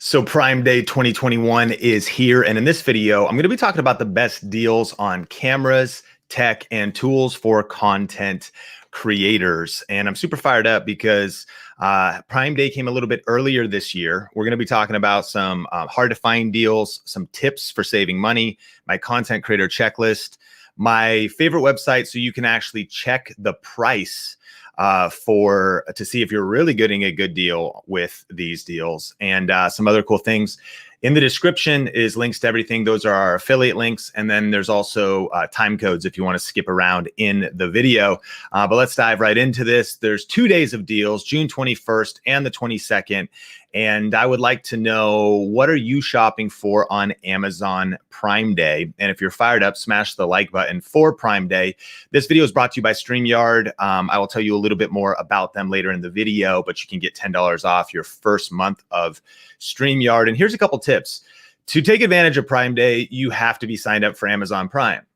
So Prime Day 2021 is here, and in this video, I'm going to be talking about the best deals on cameras, tech, and tools for content creators. And I'm super fired up because Prime Day came a little bit earlier this year. We're going to be talking about some hard to find deals, some tips for saving money, my content creator checklist, my favorite website so you can actually check the price to see if you're really getting a good deal with these deals, and some other cool things. In the description is links to everything. Those are our affiliate links. And then there's also time codes if you want to skip around in the video. But let's dive right into this. There's 2 days of deals, June 21st and the 22nd. And I would like to know, what are you shopping for on Amazon Prime Day? And if you're fired up, smash the like button for Prime Day. This video is brought to you by StreamYard. I will tell you a little bit more about them later in the video, but you can get $10 off your first month of StreamYard. And here's a couple tips. To take advantage of Prime Day, you have to be signed up for Amazon Prime.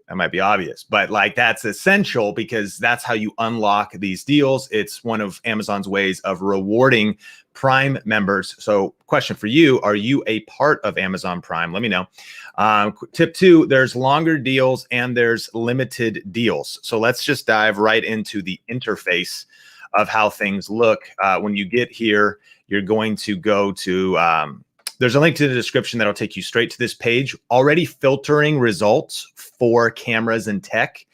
That might be obvious, but that's essential because that's how you unlock these deals. It's one of Amazon's ways of rewarding Prime members. So question for you, are you a part of Amazon Prime? Let me know. Tip 2, there's longer deals and there's limited deals. So let's just dive right into the interface of how things look. When you get here, you're going to go to, there's a link to the description that'll take you straight to this page, already filtering results for cameras and tech.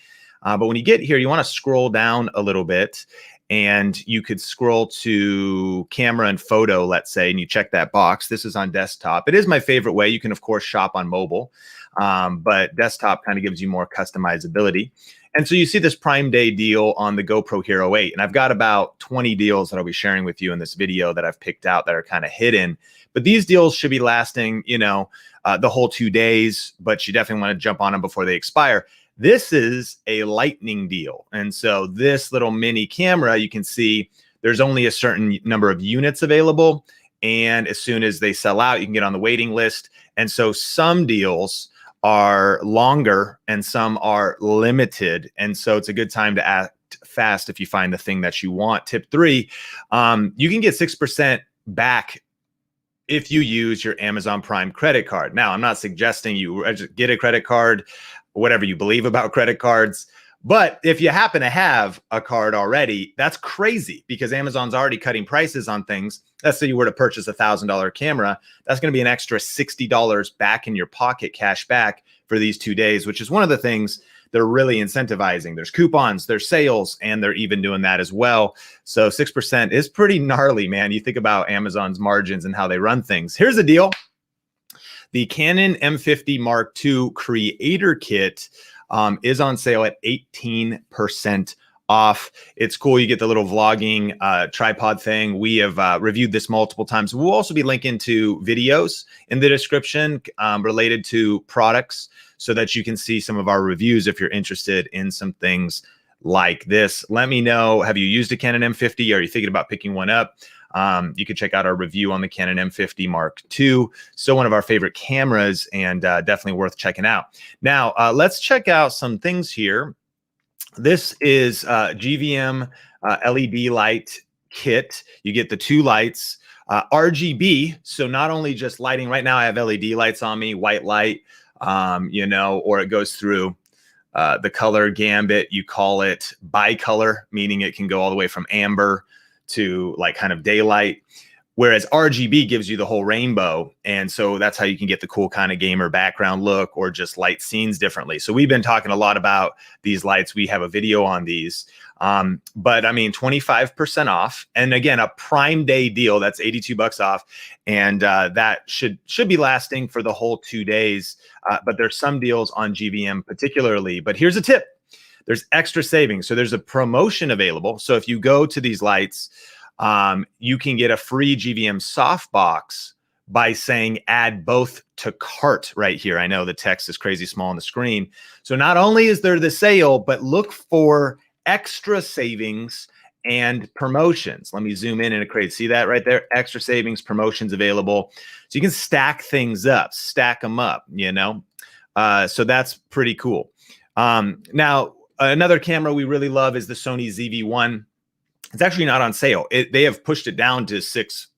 But when you get here, you want to scroll down a little bit, and you could scroll to camera and photo, let's say, and you check that box. This is on desktop. It is my favorite way. You can, of course, shop on mobile, but desktop kind of gives you more customizability. And so you see this Prime Day deal on the GoPro Hero 8. And I've got about 20 deals that I'll be sharing with you in this video that I've picked out that are kind of hidden. But these deals should be lasting, the whole 2 days, but you definitely want to jump on them before they expire. This is a lightning deal. And so this little mini camera, you can see there's only a certain number of units available. And as soon as they sell out, you can get on the waiting list. And so some deals are longer and some are limited. And so it's a good time to act fast if you find the thing that you want. Tip 3, you can get 6% back if you use your Amazon Prime credit card. Now, I'm not suggesting you just get a credit card, whatever you believe about credit cards. But if you happen to have a card already, that's crazy because Amazon's already cutting prices on things. Let's say you were to purchase a $1,000 camera, that's going to be an extra $60 back in your pocket, cash back for these 2 days, which is one of the things they're really incentivizing. There's coupons, there's sales, and they're even doing that as well. So 6% is pretty gnarly, man. You think about Amazon's margins and how they run things. Here's the deal. The Canon M50 Mark II Creator Kit is on sale at 18% off. It's cool. You get the little vlogging tripod thing. We have reviewed this multiple times. We'll also be linking to videos in the description related to products so that you can see some of our reviews if you're interested in some things like this. Let me know, have you used a Canon M50? Are you thinking about picking one up? You can check out our review on the Canon M50 Mark II. So one of our favorite cameras, and definitely worth checking out. Now, let's check out some things here. This is GVM LED light kit. You get the 2 lights, RGB. So not only just lighting. Right now I have LED lights on me, white light, or it goes through the color gambit. You call it bicolor, meaning it can go all the way from amber to kind of daylight, whereas RGB gives you the whole rainbow. And so that's how you can get the cool kind of gamer background look or just light scenes differently. So we've been talking a lot about these lights. We have a video on these, but I mean, 25% off. And again, a Prime Day deal, that's $82 off. And that should be lasting for the whole 2 days. But there's some deals on GVM particularly, but here's a tip. There's extra savings. So there's a promotion available. So if you go to these lights, you can get a free GVM softbox by saying add both to cart right here. I know the text is crazy small on the screen. So not only is there the sale, but look for extra savings and promotions. Let me zoom in and create. See that right there? Extra savings, promotions available. So you can stack things up, stack them up, so that's pretty cool. Now, another camera we really love is the Sony ZV-1. It's actually not on sale. They have pushed it down to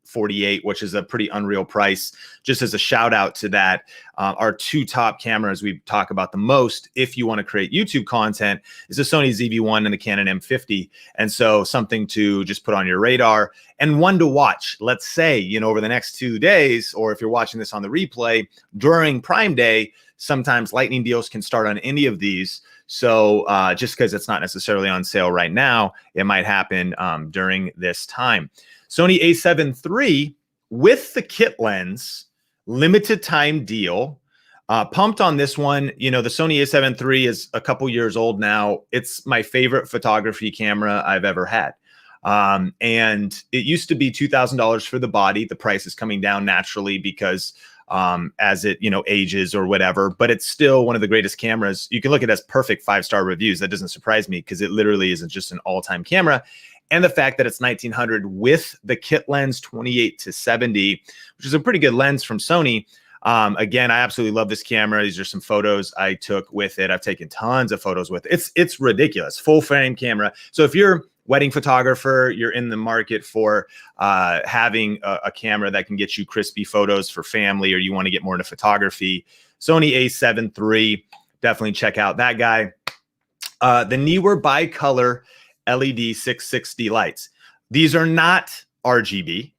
$148, which is a pretty unreal price. Just as a shout out to that, our two top cameras we talk about the most if you want to create YouTube content is the Sony ZV-1 and the Canon M50. And so something to just put on your radar and one to watch. Let's say, you know, over the next 2 days, or if you're watching this on the replay during Prime Day, sometimes lightning deals can start on any of these. So just because it's not necessarily on sale right now, it might happen during this time. Sony A7 III with the kit lens, limited time deal. Pumped on this one. You know, the Sony A7 III is a couple years old now. It's my favorite photography camera I've ever had. And it used to be $2,000 for the body. The price is coming down naturally because as it, you know, ages or whatever, but it's still one of the greatest cameras. You can look at it as perfect 5-star reviews. That doesn't surprise me because it literally isn't just an all-time camera. And the fact that it's 1900 with the kit lens 28-70, which is a pretty good lens from Sony. Again, I absolutely love this camera. These are some photos I took with it. I've taken tons of photos with it. It's ridiculous. Full frame camera. So if you're wedding photographer, you're in the market for having a camera that can get you crispy photos for family, or you want to get more into photography, Sony A7 III, definitely check out that guy. The Neewer bicolor LED 660 lights. These are not RGB,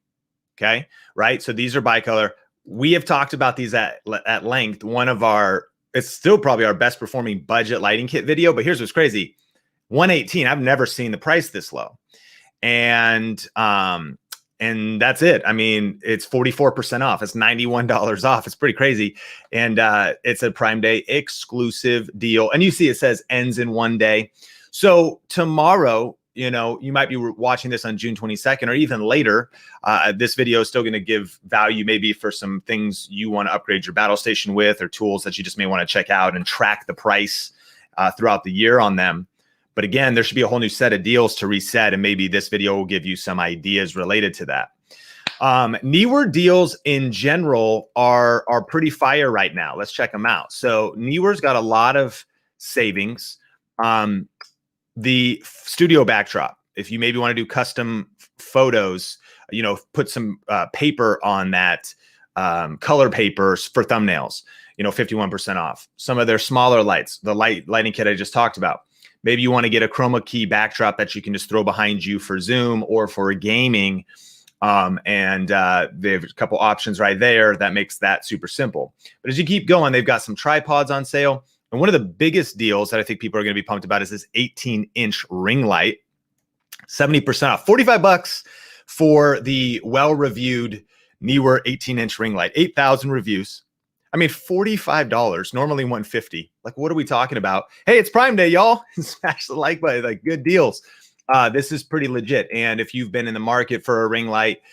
okay? Right? So these are bicolor. We have talked about these at length. It's still probably our best performing budget lighting kit video, but here's what's crazy. 118. I've never seen the price this low. And that's it. I mean, it's 44% off. It's $91 off. It's pretty crazy. And it's a Prime Day exclusive deal. And you see it says ends in 1 day. So tomorrow, you know, you might be watching this on June 22nd or even later. This video is still going to give value maybe for some things you want to upgrade your battle station with, or tools that you just may want to check out and track the price throughout the year on them. But again, there should be a whole new set of deals to reset, and maybe this video will give you some ideas related to that. Neewer deals in general are pretty fire right now. Let's check them out. So Neewer's got a lot of savings. The studio backdrop, if you maybe want to do custom photos, you know, put some paper on that, color papers for thumbnails, you know, 51% off. Some of their smaller lights, the lighting kit I just talked about. Maybe you want to get a chroma key backdrop that you can just throw behind you for Zoom or for gaming. They have a couple options right there that makes that super simple. But as you keep going, they've got some tripods on sale. And one of the biggest deals that I think people are going to be pumped about is this 18-inch ring light, 70% off, $45 for the well-reviewed Neewer 18-inch ring light, 8,000 reviews. I mean, $45, normally $150. Like, what are we talking about? Hey, it's Prime Day, y'all. Smash the like button, like good deals. This is pretty legit. And if you've been in the market for a ring light,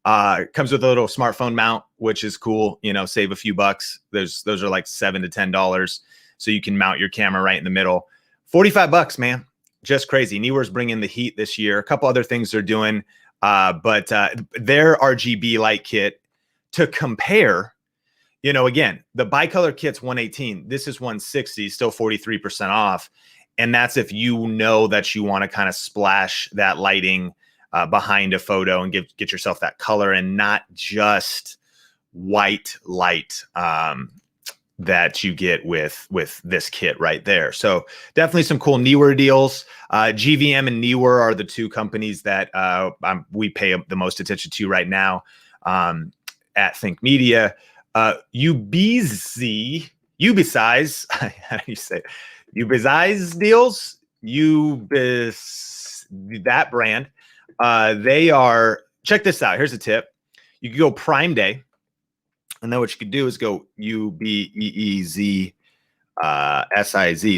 it comes with a little smartphone mount, which is cool. You know, save a few bucks. Those are like $7 to $10. So you can mount your camera right in the middle. $45, man. Just crazy. Neewer's bringing the heat this year. A couple other things they're doing. But their RGB light kit to compare, you know, again, the bicolor kit's 118. This is 160, still 43% off. And that's if you know that you want to kind of splash that lighting behind a photo and get yourself that color and not just white light that you get with this kit right there. So definitely some cool Neewer deals. GVM and Neewer are the two companies that we pay the most attention to right now at Think Media. Ubeesize, how do you say it? Ubeesize deals, that brand. They are, check this out. Here's a tip. You can go Prime Day, and then what you could do is go Ubeesize.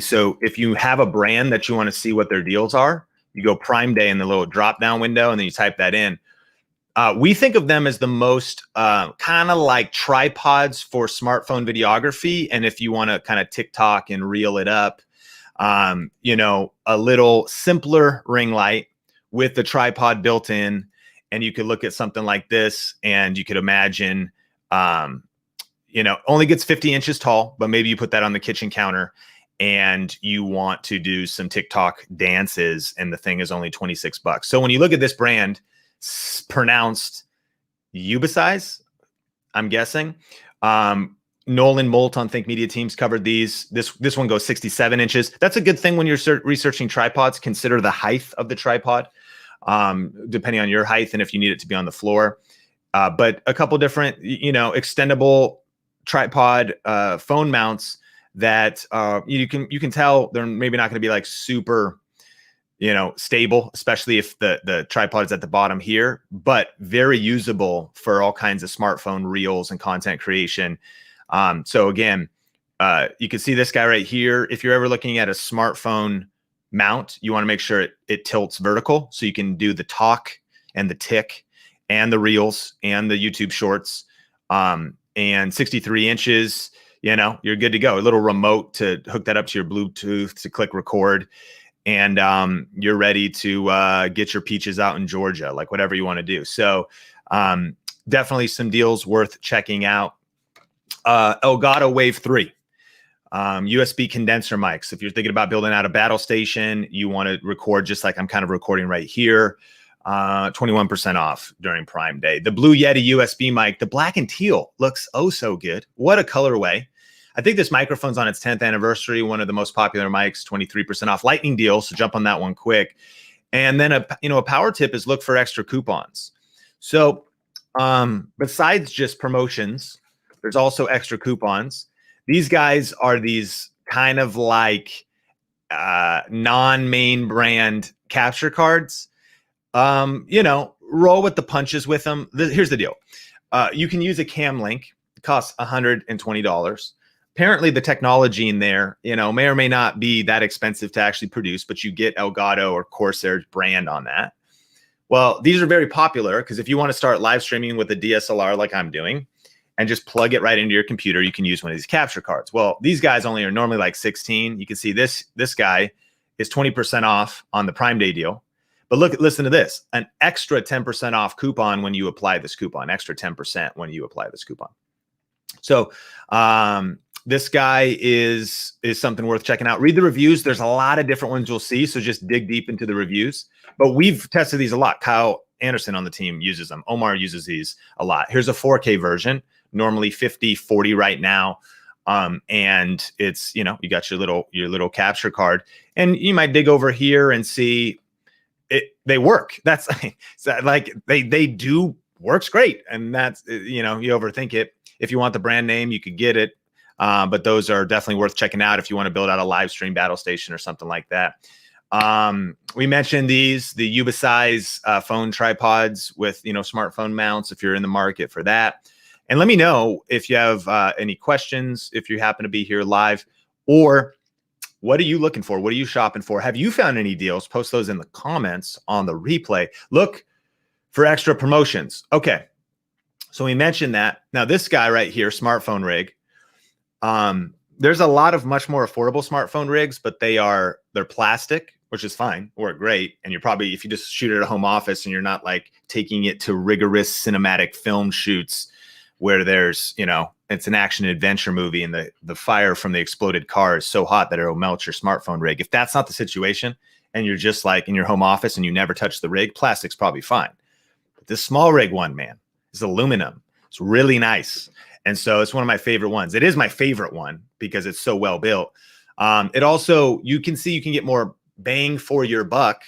So if you have a brand that you want to see what their deals are, you go Prime Day in the little drop down window, and then you type that in. We think of them as the most kind of like tripods for smartphone videography. And if you want to kind of TikTok and reel it up, you know, a little simpler ring light with the tripod built in. And you could look at something like this and you could imagine, you know, only gets 50 inches tall, but maybe you put that on the kitchen counter and you want to do some TikTok dances and the thing is only $26. So when you look at this brand, pronounced Ubeesize, I'm guessing. Nolan Molt on Think Media Teams covered these. This one goes 67 inches. That's a good thing when you're researching tripods. Consider the height of the tripod, depending on your height and if you need it to be on the floor. But a couple different, extendable tripod phone mounts that you can tell they're maybe not going to be like super, stable, especially if the tripod is at the bottom here, but very usable for all kinds of smartphone reels and content creation. So again, you can see this guy right here. If you're ever looking at a smartphone mount, you want to make sure it tilts vertical so you can do the talk and the tick and the reels and the YouTube shorts. And 63 inches, you're good to go. A little remote to hook that up to your Bluetooth to click record. And you're ready to get your peaches out in Georgia, like whatever you want to do. So definitely some deals worth checking out. Elgato Wave 3, USB condenser mics. If you're thinking about building out a battle station, you want to record just like I'm kind of recording right here. 21% off during Prime Day. The Blue Yeti USB mic, the black and teal, looks oh so good. What a colorway. I think this microphone's on its 10th anniversary, one of the most popular mics, 23% off. Lightning deal, so jump on that one quick. And then a power tip is look for extra coupons. So besides just promotions, there's also extra coupons. These guys are these kind of like non-main brand capture cards. Roll with the punches with them. Here's the deal. You can use a cam link. It costs $120. Apparently the technology in there, may or may not be that expensive to actually produce, but you get Elgato or Corsair's brand on that. Well, these are very popular because if you want to start live streaming with a DSLR like I'm doing and just plug it right into your computer, you can use one of these capture cards. Well, these guys only are normally like 16. You can see this guy is 20% off on the Prime Day deal. But listen to this, an extra 10% off coupon when you apply this coupon, extra 10% when you apply this coupon. So this guy is something worth checking out. Read the reviews. There's a lot of different ones you'll see. So just dig deep into the reviews. But we've tested these a lot. Kyle Anderson on the team uses them. Omar uses these a lot. Here's a 4K version, normally 50/40 right now. And it's, you got your little capture card. And you might dig over here and see they work. That's like they do works great. And that's, you overthink it. If you want the brand name, you could get it. But those are definitely worth checking out if you want to build out a live stream battle station or something like that. We mentioned the Ubeesize phone tripods with, smartphone mounts if you're in the market for that. And let me know if you have any questions, if you happen to be here live, or what are you looking for? What are you shopping for? Have you found any deals? Post those in the comments on the replay. Look for extra promotions. Okay. So we mentioned that. Now this guy right here, Smartphone Rig, there's a lot of much more affordable smartphone rigs, but they're plastic, which is fine, work great. And you're probably, if you just shoot it at a home office and you're not like taking it to rigorous cinematic film shoots where there's, it's an action adventure movie and the fire from the exploded car is so hot that it'll melt your smartphone rig. If that's not the situation and you're just like in your home office and you never touch the rig, plastic's probably fine. But this SmallRig one, man, is aluminum. It's really nice. And so it's one of my favorite ones. It is my favorite one because it's so well built. It also, you can get more bang for your buck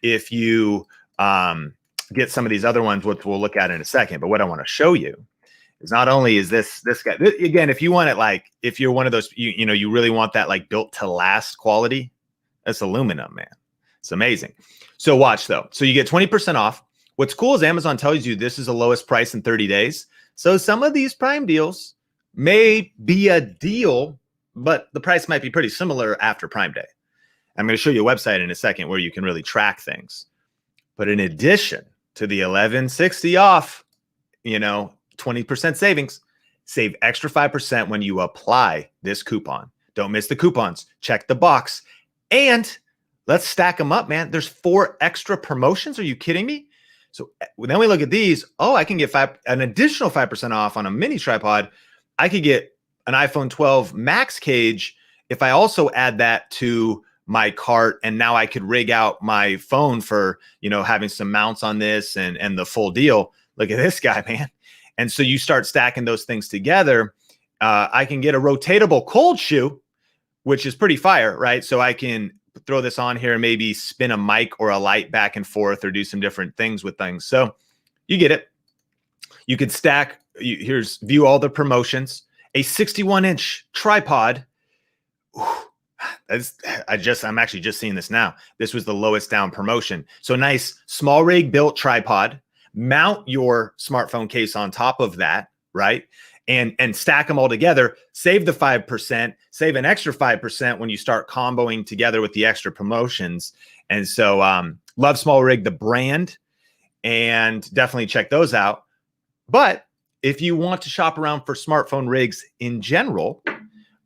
if you get some of these other ones, which we'll look at in a second. But what I want to show you is not only is this guy, again, if you want it, like if you're one of those, you really want that like built to last quality, that's aluminum, man. It's amazing. So watch though. So you get 20% off. What's cool is Amazon tells you this is the lowest price in 30 days. So some of these Prime deals may be a deal, but the price might be pretty similar after Prime Day. I'm going to show you a website in a second where you can really track things. But in addition to the $11.60 off, 20% savings, save extra 5% when you apply this coupon. Don't miss the coupons. Check the box. And let's stack them up, man. There's 4 extra promotions. Are you kidding me? So then we look at these. Oh, I can get an additional 5% off on a mini tripod. I could get an iPhone 12 Max cage if I also add that to my cart. And now I could rig out my phone for, having some mounts on this and the full deal. Look at this guy, man. And so you start stacking those things together. I can get a rotatable cold shoe, which is pretty fire, right? So I can throw this on here and maybe spin a mic or a light back and forth or do some different things with things. So you get it. You could stack, here's view all the promotions, a 61-inch tripod. I'm actually just seeing this now. This was the lowest down promotion. So nice SmallRig built tripod. Mount your smartphone case on top of that, right? And stack them all together. Save the 5%, save an extra 5% when you start comboing together with the extra promotions. And so love SmallRig, the brand, and definitely check those out. But if you want to shop around for smartphone rigs in general,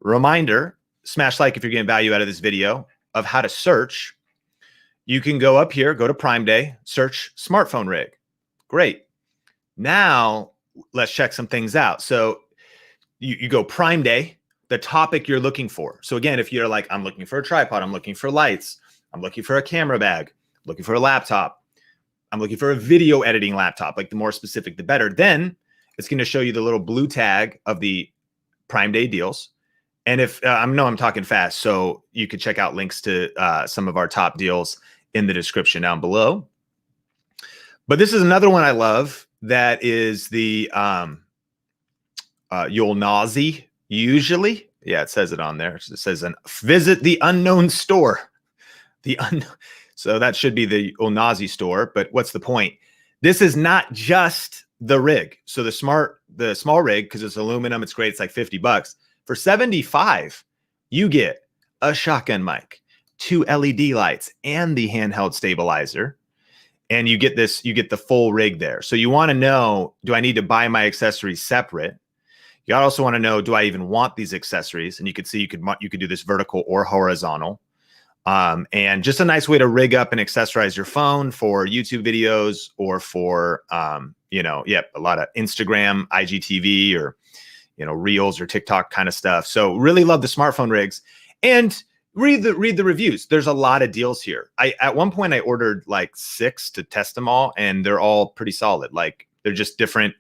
reminder, smash like if you're getting value out of this video of how to search. You can go up here, go to Prime Day, search smartphone rig. Great. Now let's check some things out. So you go Prime Day, the topic you're looking for. So again, if you're like, I'm looking for a tripod, I'm looking for lights, I'm looking for a camera bag, looking for a laptop, I'm looking for a video editing laptop, like the more specific, the better. Then it's going to show you the little blue tag of the Prime Day deals. And if I know I'm talking fast, so you could check out links to some of our top deals in the description down below. But this is another one I love. That is the Yolnazi, usually. Yeah, it says it on there. It says visit the unknown store. So that should be the Yolnazi store. But what's the point? This is not just the rig. So the small rig, because it's aluminum, it's great. It's like $50. For $75, you get a shotgun mic, 2 LED lights, and the handheld stabilizer. And you get the full rig there. So you want to know, do I need to buy my accessories separate? You also want to know, do I even want these accessories? And you could see you could do this vertical or horizontal. And just a nice way to rig up and accessorize your phone for YouTube videos or for, a lot of Instagram, IGTV, or, Reels or TikTok kind of stuff. So really love the smartphone rigs. And read the reviews. There's a lot of deals here. At one point I ordered like 6 to test them all, and they're all pretty solid. Like they're just different,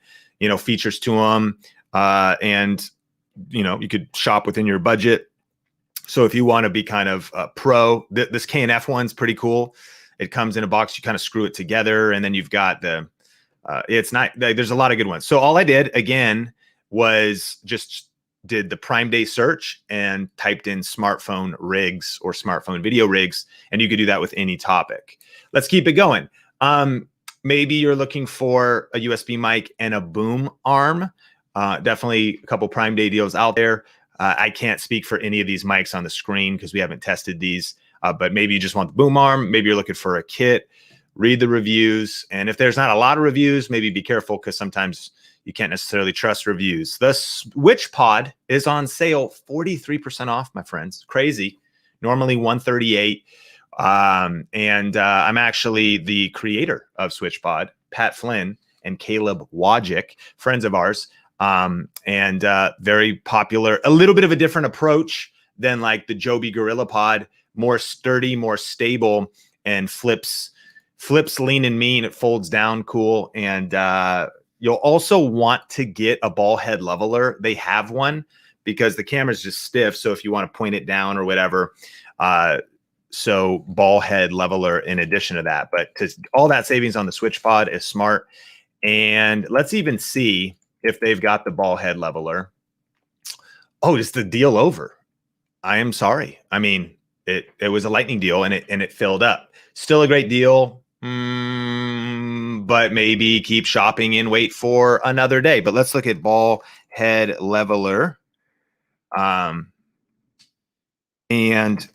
features to them. And you could shop within your budget. So if you want to be kind of pro, this K&F one's pretty cool. It comes in a box. You kind of screw it together, and then you've got it's not. There's a lot of good ones. So all I did again was just did the Prime Day search and typed in smartphone rigs or smartphone video rigs, and you could do that with any topic. Let's keep it going. Maybe you're looking for a USB mic and a boom arm. Definitely a couple Prime Day deals out there. I can't speak for any of these mics on the screen because we haven't tested these, but maybe you just want the boom arm. Maybe you're looking for a kit. Read the reviews. And if there's not a lot of reviews, maybe be careful because sometimes you can't necessarily trust reviews. The SwitchPod is on sale, 43% off, my friends. Crazy. Normally $138. I'm actually the creator of SwitchPod, Pat Flynn and Caleb Wojcik, friends of ours. Very popular, a little bit of a different approach than like the Joby Gorilla Pod, more sturdy, more stable, and flips lean and mean. It folds down cool. And you'll also want to get a ball head leveler. They have one because the camera's just stiff. So if you want to point it down or whatever, so ball head leveler in addition to that. But because all that savings on the SwitchPod is smart. And let's even see if they've got the ball head leveler. Oh, is the deal over? I am sorry. I mean, it was a lightning deal and it filled up. Still a great deal. But maybe keep shopping and wait for another day. But let's look at ball head leveler. And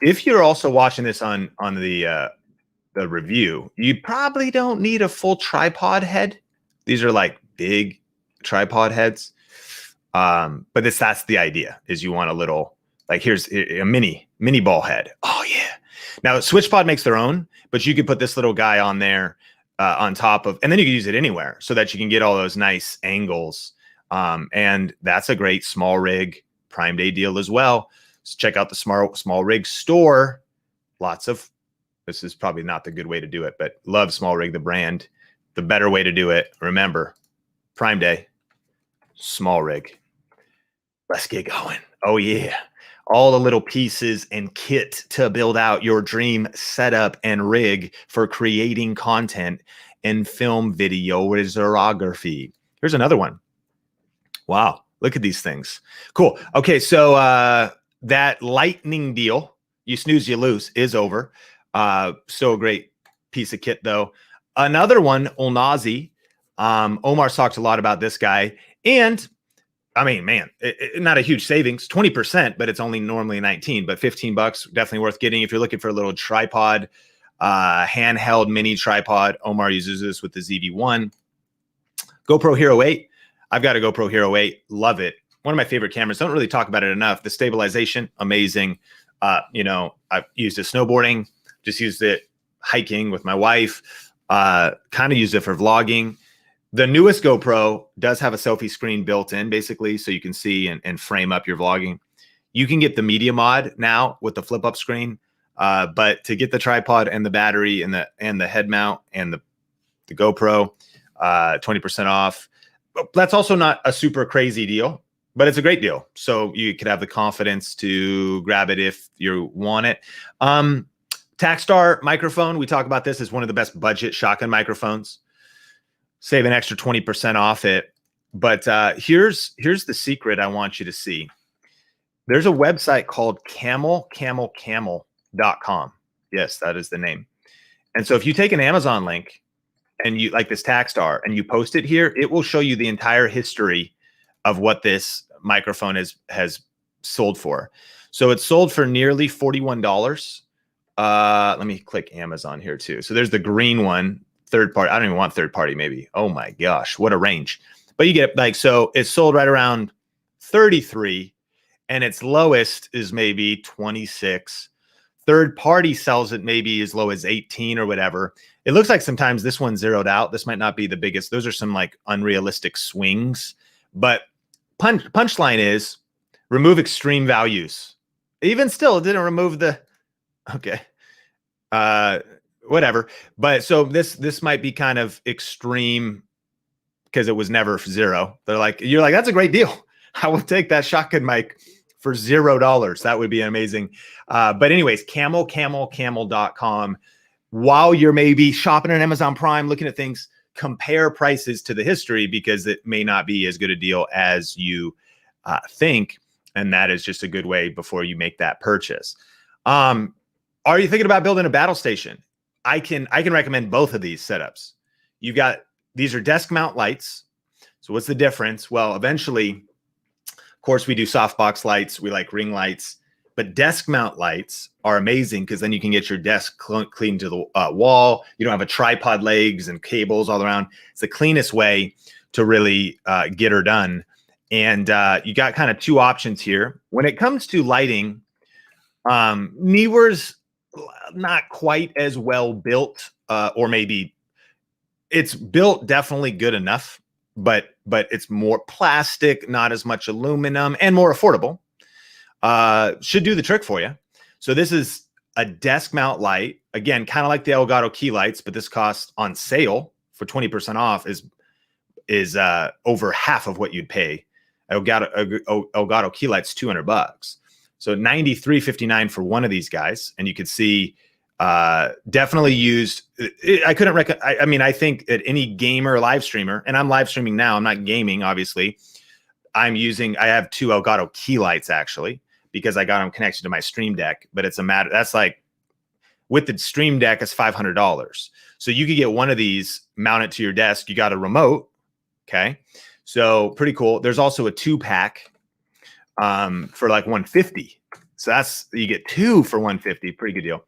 if you're also watching this on the review, you probably don't need a full tripod head. These are like big tripod heads. But that's the idea, is you want a little, like here's a mini ball head. Oh yeah. Now SwitchPod makes their own, but you could put this little guy on there on top of, and then you can use it anywhere so that you can get all those nice angles. And that's a great SmallRig Prime Day deal as well. So check out the SmallRig store. This is probably not the good way to do it, but love SmallRig, the brand. The better way to do it, remember, Prime Day, SmallRig. Let's get going. Oh yeah. All the little pieces and kit to build out your dream setup and rig for creating content in film, video, videography. Here's another one. Wow, look at these things. Cool. Okay, so that lightning deal, you snooze, you lose, is over. Still a great piece of kit though. Another one, Olnazi. Omar's talked a lot about this guy, and I mean, man, not a huge savings, 20%, but it's only normally 19, but 15 bucks, definitely worth getting. If you're looking for a little tripod, handheld mini tripod, Omar uses this with the ZV-1. GoPro Hero 8. I've got a GoPro Hero 8. Love it. One of my favorite cameras. Don't really talk about it enough. The stabilization, amazing. You know, I've used it snowboarding, just used it hiking with my wife, kind of used it for vlogging. The newest GoPro does have a selfie screen built in, basically, so you can see and frame up your vlogging. You can get the media mod now with the flip up screen, but to get the tripod and the battery and the head mount and the GoPro, 20% off. That's also not a super crazy deal, but it's a great deal. So you could have the confidence to grab it if you want it. TAKSTAR microphone, we talk about this as one of the best budget shotgun microphones. Save an extra 20% off it. But here's the secret I want you to see. There's a website called camel.com. Yes, that is the name. And so if you take an Amazon link and you like this TAKSTAR and you post it here, it will show you the entire history of what this microphone has sold for. So it's sold for nearly $41. Let me click Amazon here too. So there's the green one. Third party. I don't even want third party, maybe. Oh my gosh, what a range. But you get like, so it's sold right around 33 and its lowest is maybe 26. Third party sells it maybe as low as 18 or whatever. It looks like sometimes this one's zeroed out. This might not be the biggest. Those are some like unrealistic swings, but punchline is remove extreme values. Even still, it didn't remove the, okay. Whatever. But so this might be kind of extreme because it was never zero. They're like, you're like, that's a great deal. I will take that shotgun mic for $0. That would be amazing. But anyways, camel.com. While you're maybe shopping on Amazon Prime, looking at things, compare prices to the history because it may not be as good a deal as you think. And that is just a good way before you make that purchase. Are you thinking about building a battle station? I can recommend both of these setups. You've got, these are desk mount lights. So what's the difference? Well, eventually, of course, we do softbox lights. We like ring lights, but desk mount lights are amazing because then you can get your desk clean to the wall. You don't have a tripod legs and cables all around. It's the cleanest way to really get her done. And you got kind of two options here. When it comes to lighting, Neewer's not quite as well built, or maybe it's built definitely good enough, but it's more plastic, not as much aluminum, and more affordable. Should do the trick for you. So this is a desk mount light, again, kind of like the Elgato key lights, but this costs on sale for 20% off is over half of what you'd pay. Elgato key lights, $200. So $93.59 for one of these guys. And you could see definitely used. I couldn't recommend. I mean, I think that any gamer live streamer, and I'm live streaming now, I'm not gaming, obviously. I have two Elgato key lights actually, because I got them connected to my Stream Deck, but it's a matter. That's like with the Stream Deck, it's $500. So you could get one of these, mount it to your desk. You got a remote. Okay. So pretty cool. There's also a 2-pack. For like $150. So you get two for $150. Pretty good deal.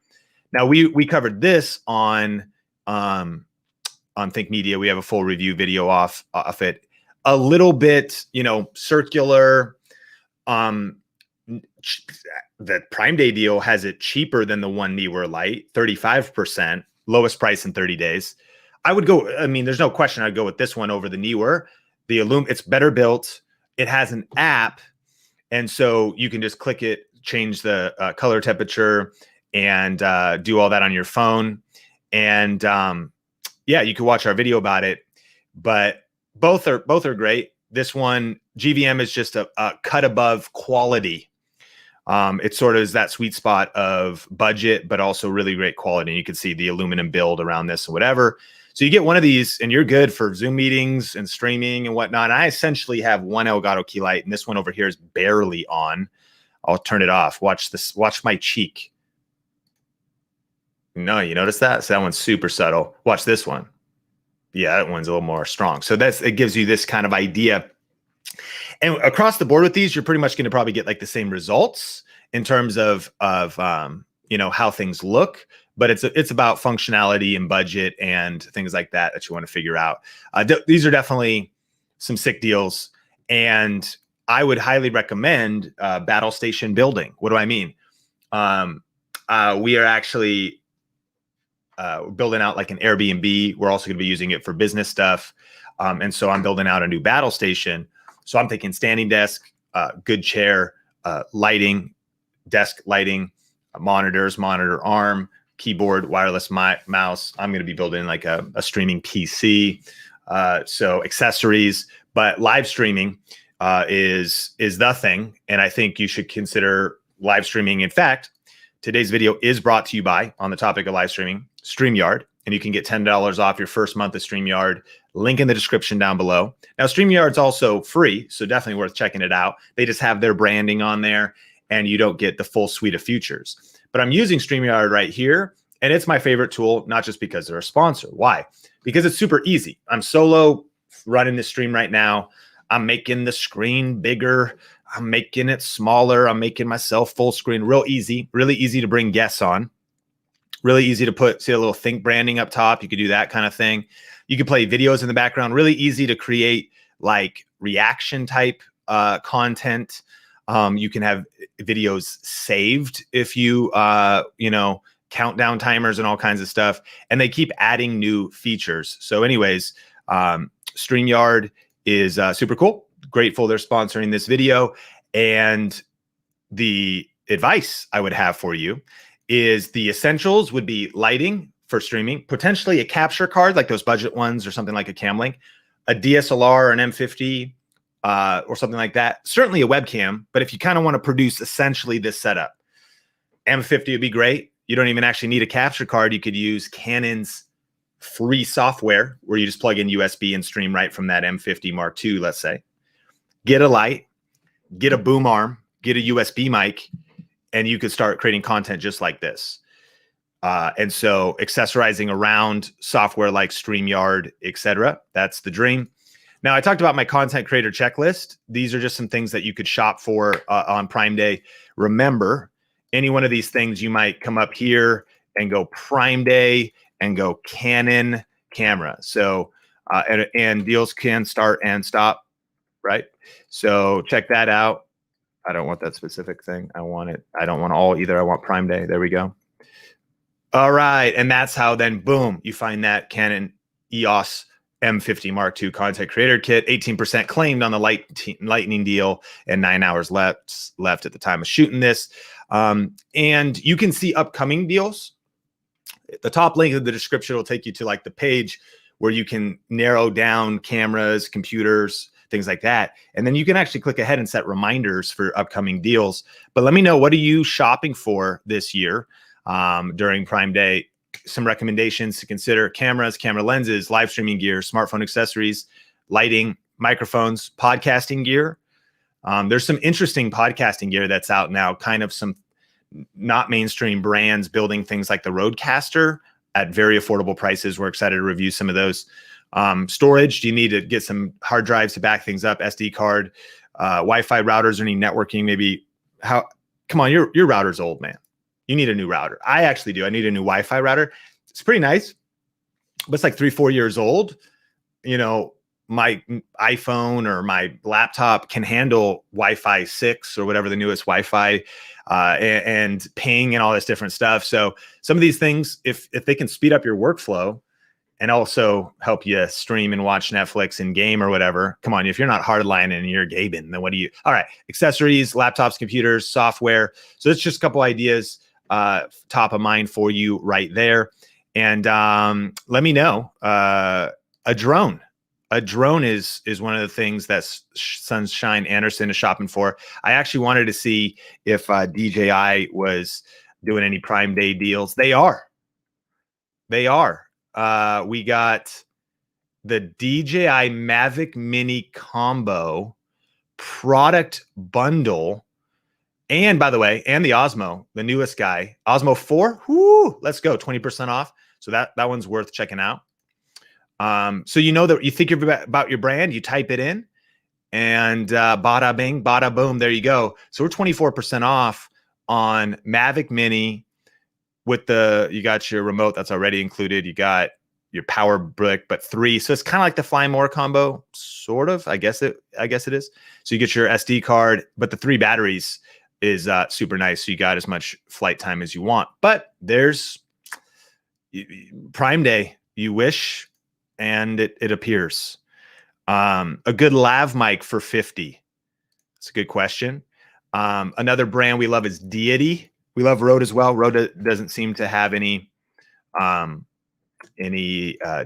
Now we covered this on Think Media. We have a full review video off it. A little bit, you know, circular. The Prime Day deal has it cheaper than the one Neewer light, 35%, lowest price in 30 days. I would go, I mean, there's no question I'd go with this one over the Neewer. It's better built. It has an app. And so you can just click it, change the color temperature, and do all that on your phone. And yeah, you can watch our video about it. But both are great. This one, GVM, is just a cut above quality. It sort of is that sweet spot of budget, but also really great quality. And you can see the aluminum build around this and whatever. So you get one of these and you're good for Zoom meetings and streaming and whatnot. And I essentially have one Elgato key light, and this one over here is barely on. I'll turn it off. Watch this. Watch my cheek. No, you notice that? So that one's super subtle. Watch this one. Yeah, that one's a little more strong. So it gives you this kind of idea. And across the board with these, you're pretty much going to probably get like the same results in terms of you know, how things look, but it's about functionality and budget and things like that you want to figure out. These are definitely some sick deals, and I would highly recommend battle station building. What do I mean? We are actually building out like an Airbnb. We're also going to be using it for business stuff. And so I'm building out a new battle station. So I'm thinking standing desk, good chair, lighting, desk lighting, monitors, monitor arm, keyboard, wireless mouse. I'm going to be building like a streaming PC. So accessories, but live streaming is the thing. And I think you should consider live streaming. In fact, today's video is brought to you by, on the topic of live streaming, StreamYard. And you can get $10 off your first month of StreamYard. Link in the description down below. Now, StreamYard's also free, so definitely worth checking it out. They just have their branding on there, and you don't get the full suite of features. But I'm using StreamYard right here, and it's my favorite tool, not just because they're a sponsor. Why? Because it's super easy. I'm solo running this stream right now. I'm making the screen bigger. I'm making it smaller. I'm making myself full screen. Real easy. Really easy to bring guests on. Really easy to put, see a little think branding up top. You could do that kind of thing. You could play videos in the background. Really easy to create like reaction type content. You can have videos saved if you, you know, countdown timers and all kinds of stuff. And they keep adding new features. So anyways, StreamYard is super cool. Grateful they're sponsoring this video. And the advice I would have for you is the essentials would be lighting for streaming, potentially a capture card like those budget ones or something like a Camlink, a DSLR or an M50 or something like that. Certainly a webcam, but if you kind of want to produce essentially this setup, M50 would be great. You don't even actually need a capture card. You could use Canon's free software where you just plug in USB and stream right from that M50 Mark II, let's say. Get a light, get a boom arm, get a USB mic, and you could start creating content just like this. And so accessorizing around software like StreamYard, etc. That's the dream. Now, I talked about my content creator checklist. These are just some things that you could shop for on Prime Day. Remember, any one of these things, you might come up here and go Prime Day and go Canon camera. So, and deals can start and stop, right? So check that out. I don't want that specific thing. I want it. I don't want all either. I want Prime Day. There we go. All right. And that's how then, boom, you find that Canon EOS M50 Mark II content creator kit, 18% claimed on the lightning deal and 9 hours left at the time of shooting this. And you can see upcoming deals. The top link in the description will take you to like the page where you can narrow down cameras, computers, things like that. And then you can actually click ahead and set reminders for upcoming deals. But let me know, what are you shopping for this year during Prime Day? Some recommendations to consider: cameras, camera lenses, live streaming gear, smartphone accessories, lighting, microphones, podcasting gear. There's some interesting podcasting gear that's out now, kind of some not mainstream brands building things like the Rodecaster at very affordable prices. We're excited to review some of those. Storage, do you need to get some hard drives to back things up, SD card, Wi-Fi routers, or any networking? Maybe come on, your router's old, man. You need a new router. I actually do. I need a new Wi-Fi router. It's pretty nice, but it's like 3-4 years old. You know, my iPhone or my laptop can handle Wi-Fi 6 or whatever the newest Wi-Fi and ping and all this different stuff. So some of these things, if they can speed up your workflow and also help you stream and watch Netflix and game or whatever. Come on, if you're not hardlining and you're gaming, then what do you? All right, accessories, laptops, computers, software. So it's just a couple ideas top of mind for you right there. And let me know, a drone. a drone is one of the things that Sunshine Anderson is shopping for. I actually wanted to see if DJI was doing any Prime Day deals. They are. They are. We got the DJI Mavic Mini Combo product bundle. And by the way, and the Osmo, the newest guy, Osmo 4. Whoo, let's go. 20% off. So that one's worth checking out. So you know that you think about your brand, you type it in, and bada bing, bada boom, there you go. So we're 24% off on Mavic Mini with you got your remote that's already included. You got your power brick, but 3. So it's kind of like the Fly More combo, sort of. I guess it is. So you get your SD card, but the 3 batteries is super nice. So you got as much flight time as you want. But there's Prime Day. You wish, and it appears. A good lav mic for 50. That's a good question. Another brand we love is Deity. We love Rode as well. Rode doesn't seem to have any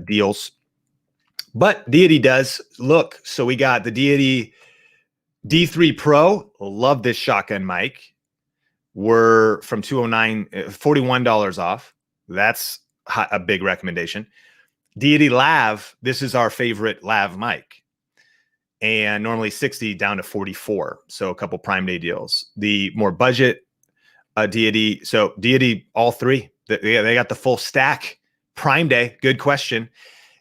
deals, but Deity does. Look, so we got the Deity D3 Pro. Love this shotgun mic. We're from $209, $41 off. That's a big recommendation. Deity Lav, this is our favorite lav mic, and normally 60 down to 44. So a couple Prime Day deals. The more budget Deity, so Deity, all 3, they got the full stack. Prime Day, good question.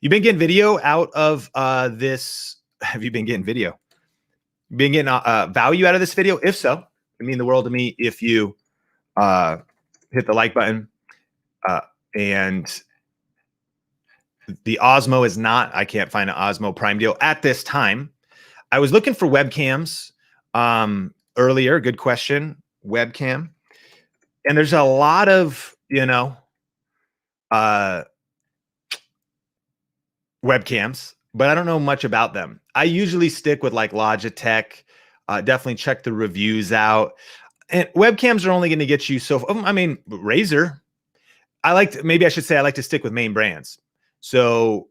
You've been getting video out of this? Have you been getting video? Been getting value out of this video? If so, it mean the world to me if you hit the like button. And the Osmo is not, I can't find an Osmo Prime deal at this time. I was looking for webcams earlier. Good question. Webcam. And there's a lot of, webcams, but I don't know much about them. I usually stick with like Logitech. Definitely check the reviews out. And webcams are only going to get you so. I mean, Razer. Maybe I should say I like to stick with main brands. So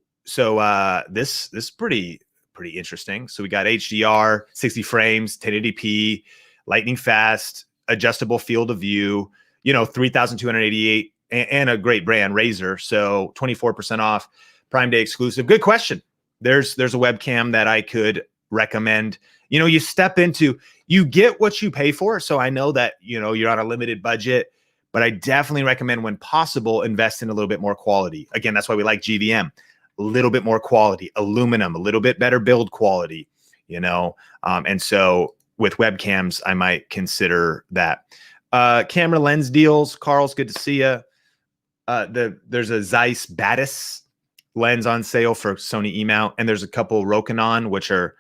this is pretty interesting. So we got HDR, 60 frames, 1080p, lightning fast, adjustable field of view. 3,288, and a great brand, Razer. So 24% off, Prime Day exclusive. Good question. There's a webcam that I could recommend. You step into, you get what you pay for. So I know that, you're on a limited budget, but I definitely recommend, when possible, invest in a little bit more quality. Again, that's why we like GVM. A little bit more quality, aluminum, a little bit better build quality, and so with webcams, I might consider that. Camera lens deals. Carl's, good to see you. There's a Zeiss Batis lens on sale for Sony E-mount, and there's a couple Rokinon, which are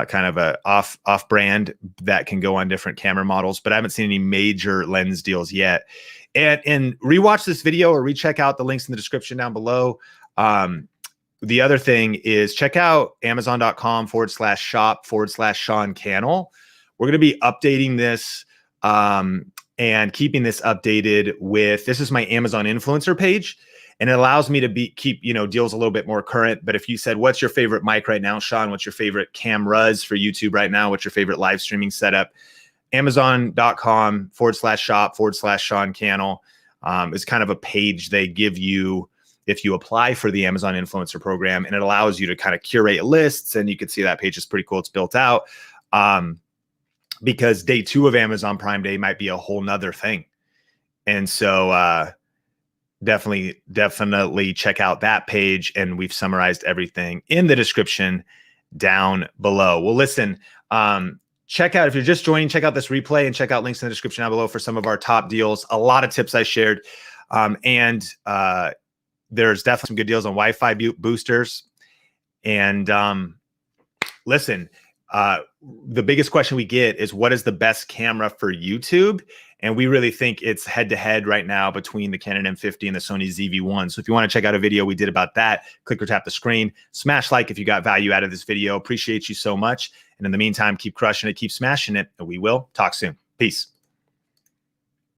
kind of a off brand that can go on different camera models, but I haven't seen any major lens deals yet. And rewatch this video or recheck out the links in the description down below. The other thing is check out Amazon.com/shop/Sean Cannell. We're going to be updating this and keeping this updated with, this is my Amazon influencer page, and it allows me to keep deals a little bit more current. But if you said, what's your favorite mic right now, Sean? What's your favorite cameras for YouTube right now? What's your favorite live streaming setup? Amazon.com/shop/Sean Cannell is kind of a page they give you if you apply for the Amazon influencer program, and it allows you to kind of curate lists, and you can see that page is pretty cool. It's built out. Because day 2 of Amazon Prime Day might be a whole nother thing. And so definitely check out that page. And we've summarized everything in the description down below. Well, listen, check out, if you're just joining, check out this replay and check out links in the description down below for some of our top deals. A lot of tips I shared. And there's definitely some good deals on Wi-Fi boosters. And listen, the biggest question we get is, what is the best camera for YouTube? And we really think it's head-to-head right now between the Canon M50 and the Sony ZV-1. So if you want to check out a video we did about that, click or tap the screen. Smash like if you got value out of this video. Appreciate you so much. And in the meantime, keep crushing it, keep smashing it, and we will talk soon. Peace.